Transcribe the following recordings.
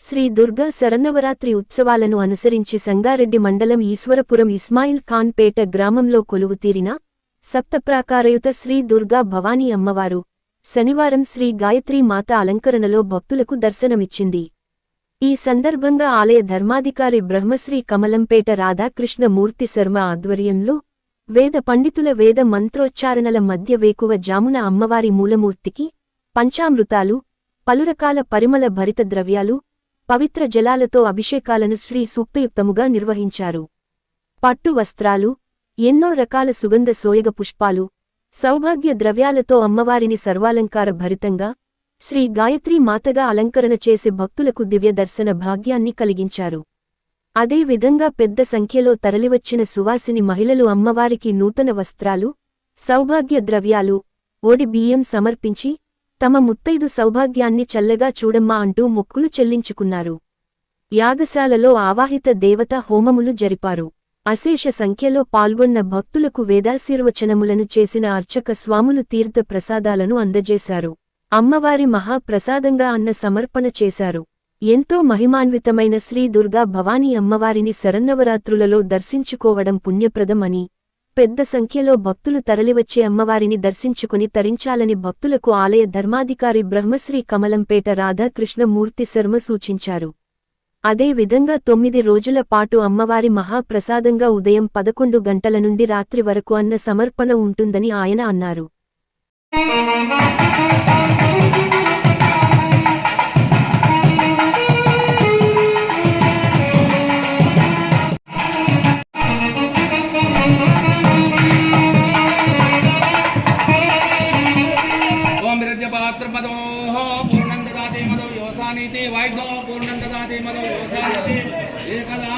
శ్రీ దుర్గా శరన్నవరాత్రి ఉత్సవాలను అనుసరించి సంగారెడ్డి మండలం ఈశ్వరపురం ఇస్మాయిల్ ఖాన్ పేట గ్రామంలో కొలువుతీరిన సప్తప్రాకారయుత శ్రీ దుర్గా భవానీ అమ్మవారు శనివారం శ్రీ గాయత్రీ మాత అలంకరణలో భక్తులకు దర్శనమిచ్చింది. ఈ సందర్భంగా ఆలయ ధర్మాధికారి బ్రహ్మశ్రీ కమలంపేట రాధాకృష్ణ మూర్తి శర్మ ఆధ్వర్యంలో వేద పండితుల వేద మంత్రోచ్చారణల మధ్య వేకువ జామున అమ్మవారి మూలమూర్తికి పంచామృతాలు, పలురకాల పరిమళ భరిత ద్రవ్యాలు, పవిత్ర జలాలతో అభిషేకాలను శ్రీ సూక్తయుక్తముగా నిర్వహించారు. పట్టు వస్త్రాలు, ఎన్నో రకాల సుగంధ సోయగ పుష్పాలు, సౌభాగ్య ద్రవ్యాలతో అమ్మవారిని సర్వాలంకార భరితంగా శ్రీ గాయత్రీ మాతగా అలంకరణ చేసి భక్తులకు దివ్య దర్శన భాగ్యాన్ని కలిగించారు. అదే విధంగా పెద్ద సంఖ్యలో తరలివచ్చిన సువాసిని మహిళలు అమ్మవారికి నూతన వస్త్రాలు, సౌభాగ్య ద్రవ్యాలు, ఓడి బియ్యం సమర్పించి తమ ముత్తైదు సౌభాగ్యాన్ని చల్లగా చూడమ్మా అంటూ మొక్కులు చెల్లించుకున్నారు. యాగశాలలో ఆవాహిత దేవత హోమములు జరిపారు. అశేష సంఖ్యలో పాల్గొన్న భక్తులకు వేదాశీర్వచనములను చేసిన అర్చక స్వాములు తీర్థ ప్రసాదాలను అందజేశారు. అమ్మవారి మహాప్రసాదంగా అన్న సమర్పణ చేశారు. ఎంతో మహిమాన్వితమైన శ్రీ దుర్గా భవానీ అమ్మవారిని శరన్నవరాత్రులలో దర్శించుకోవడం పుణ్యప్రదం అని, పెద్ద సంఖ్యలో భక్తులు తరలివచ్చే అమ్మవారిని దర్శించుకుని తరించాలని భక్తులకు ఆలయ ధర్మాధికారి బ్రహ్మశ్రీ కమలంపేట రాధాకృష్ణ మూర్తి శర్మ సూచించారు. అదే విధంగా 9 రోజుల పాటు అమ్మవారి మహాప్రసాదంగా ఉదయం 11 గంటల నుండి రాత్రి వరకు అన్న సమర్పణ ఉంటుందని ఆయన అన్నారు. वाइद्यो पूर्णं ददाति मदो योधाति एकदा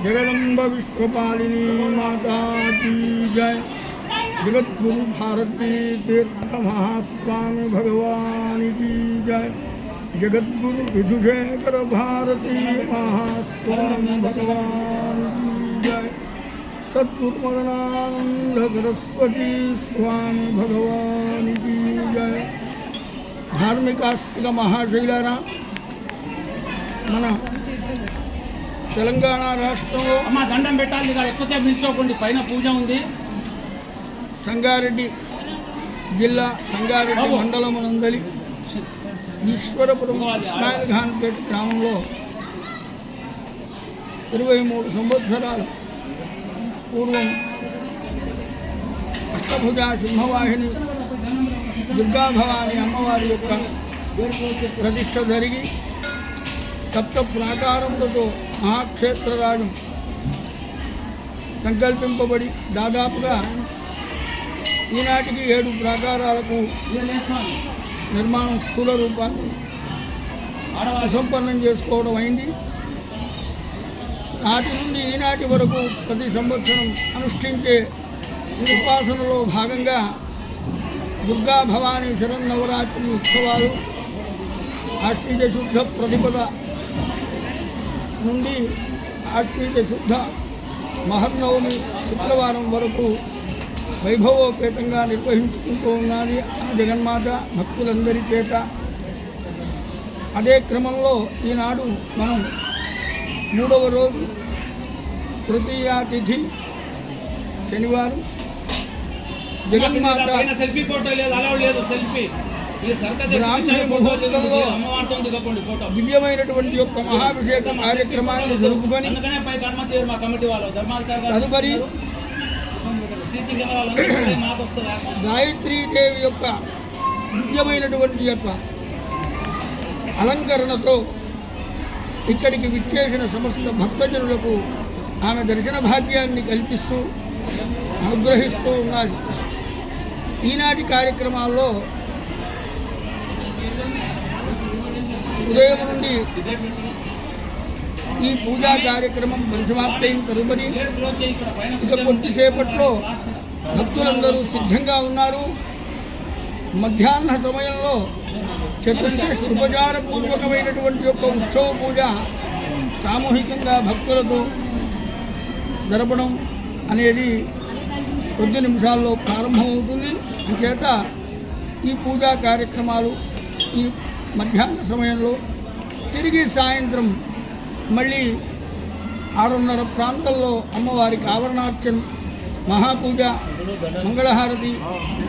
जगदम्बा विश्वपालिनी माता की जय। जगद्गुरु भारती तीर्थ महास्वामी भगवान की जय। जगद्गुरु विधुशेखर भारती महास्वामी भगवान की जय। सद्गुरु मदनानंद सरस्वती स्वामी भगवान की जय। धार्मिक आस्तिक महाशैलारा मन తెలంగాణ రాష్ట్రంలో అమ్మ దండం పెట్టాలి కదా, ఎక్కువసేపు నిల్చోకండి, పైన పూజ ఉంది. సంగారెడ్డి జిల్లా సంగారెడ్డి మండలమునందలి ఈశ్వరపురం ఇస్మాయిల్ ఖాన్ పేట గ్రామంలో 23 సంవత్సరాల పూర్వం అష్టభుజా సింహవాహిని దుర్గా భవాని అమ్మవారి యొక్క ప్రతిష్ఠ జరిగి సప్త ప్రాకారములతో మహాక్షేత్రరాజు సంకల్పింపబడి దాదాపుగా ఈనాటికి 7 ప్రాకారాలకు నిర్మాణం స్థూల రూపాన్ని సుసంపన్నం చేసుకోవడం అయింది. నాటి నుండి ఈనాటి వరకు ప్రతి సంవత్సరం అనుష్ఠించే ఉపాసనలో భాగంగా దుర్గా భవానీ శరన్నవరాత్రి ఉత్సవాలు ఆశ్వీజ శుద్ధ ప్రతిపద నుండి ఆశ్వీజ శుద్ధ మహర్నవమి శుక్రవారం వరకు వైభవోపేతంగా నిర్వహించుకుంటూ ఉన్నది ఆ జగన్మాత భక్తులందరి చేత. అదే క్రమంలో ఈనాడు మనం 3వ రోజు తృతీయ తిథి శనివారం జగన్మాత సెల్ఫీ ఫోటో లేదు, అలౌడ్ లేదు సెల్ఫీ. బ్రాహ్మీ ముహూర్తంలో దివ్యమైనటువంటి యొక్క మహాభిషేక కార్యక్రమాన్ని జరుపుకొని తదుపరి గాయత్రీదేవి యొక్క దివ్యమైనటువంటి యొక్క అలంకరణతో ఇక్కడికి విచ్చేసిన సమస్త భక్తజనులకు ఆమె దర్శన భాగ్యాన్ని కల్పిస్తూ అనుగ్రహిస్తూ ఉన్నది. ఈనాటి కార్యక్రమాల్లో ఉదయం నుండి ఈ పూజా కార్యక్రమం పరిసమాప్తయిన తదుపరి ఇక కొద్దిసేపట్లో భక్తులందరూ సిద్ధంగా ఉన్నారు. మధ్యాహ్న సమయంలో చతుర్షష్ఠి ఉపచారపూర్వకమైనటువంటి యొక్క ఉత్సవ పూజ సామూహికంగా భక్తులతో జరపడం అనేది కొద్ది నిమిషాల్లో ప్రారంభమవుతుంది. అంచేత ఈ పూజా కార్యక్రమాలు ఈ మధ్యాహ్న సమయంలో తిరిగి సాయంత్రం మళ్ళీ 6:30 ప్రాంతంలో అమ్మవారికి ఆవరణార్చన, మహాపూజ, మంగళహారతి,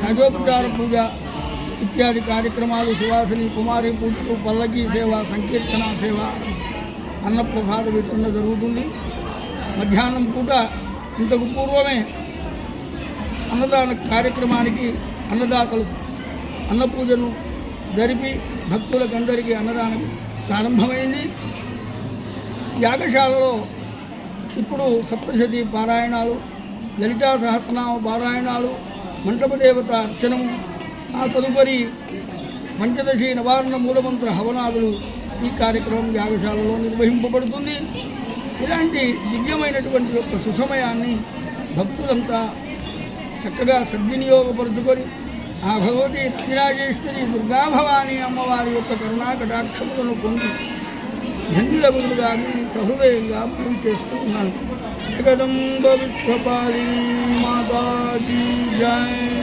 రాజోపచార పూజ ఇత్యాది కార్యక్రమాలు, సువాసిని కుమారి పూజలు, పల్లకీ సేవ, సంకీర్తన సేవ, అన్నప్రసాద వితరణ జరుగుతుంది. మధ్యాహ్నం పూట ఇంతకు పూర్వమే అన్నదాన కార్యక్రమానికి అన్నదాతలు అన్నపూజను జరిపి భక్తులకందరికీ అన్నదానం ప్రారంభమైంది. యాగశాలలో ఇప్పుడు సప్తశతి పారాయణాలు, లలితా సహస్రనామ పారాయణాలు, మంటపదేవత అర్చనము, ఆ తదుపరి పంచదశి నవారణ మూలమంత్ర హవనాదులు ఈ కార్యక్రమం యాగశాలలో నిర్వహింపబడుతుంది. ఇలాంటి దివ్యమైనటువంటి యొక్క సుసమయాన్ని భక్తులంతా చక్కగా సద్వినియోగపరుచుకొని ఆ భగవతి రాజరాజేశ్వరి దుర్గాభవానీ అమ్మవారి యొక్క కరుణా కటాక్షములను పొంది ధన్యులగులుగా సహృదయంగా మనం చేస్తూ ఉన్నాను. జగదంబ విశ్వపాళి మాతాజీ జై.